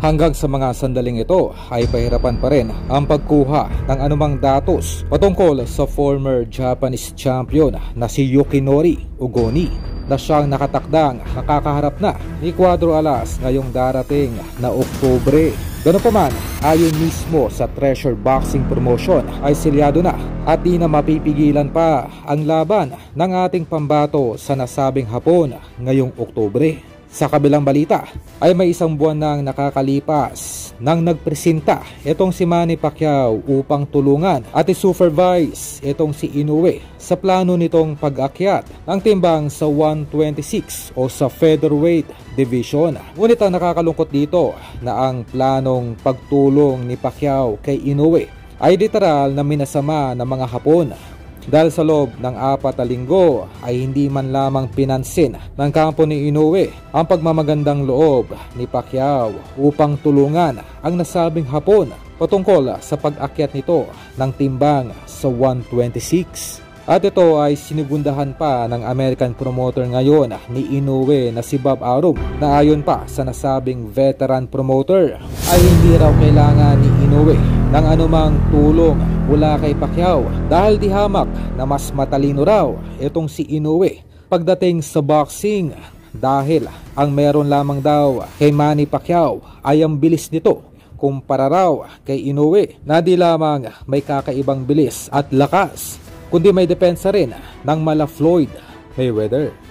Hanggang sa mga sandaling ito ay pahirapan pa rin ang pagkuha ng anumang datos patungkol sa former Japanese champion na si Yukinori Ugoni na siyang nakatakdang nakakaharap na ni Cuadro Alas ngayong darating na Oktubre. Ganoon pa man, ayon mismo sa Treasure Boxing Promotion ay selyado na at di na mapipigilan pa ang laban ng ating pambato sa nasabing hapon ngayong Oktubre. Sa kabilang balita ay may isang buwan nang nakakalipas nang nagpresenta itong si Manny Pacquiao upang tulungan at i-supervise itong si Inoue sa plano nitong pag-akyat ng timbang sa 126 o sa featherweight division. Ngunit ang nakakalungkot dito na ang planong pagtulong ni Pacquiao kay Inoue ay literal na minasama ng mga Hapon. Dahil sa loob ng 4 na linggo ay hindi man lamang pinansin ng kampo ni Inoue ang pagmamagandang loob ni Pacquiao upang tulungan ang nasabing Hapon patungkol sa pag-akyat nito ng timbang sa 126. At ito ay sinigundahan pa ng American promoter ngayon ni Inoue na si Bob Arum na ayon pa sa nasabing veteran promoter ay hindi raw kailangan ni Inoue ng anumang tulong mula kay Pacquiao dahil di hamak na mas matalino raw itong si Inoue pagdating sa boxing dahil ang meron lamang daw kay Manny Pacquiao ay ang bilis nito kumpara raw kay Inoue na di lamang may kakaibang bilis at lakas kundi may depensa rin ng mala Floyd Mayweather.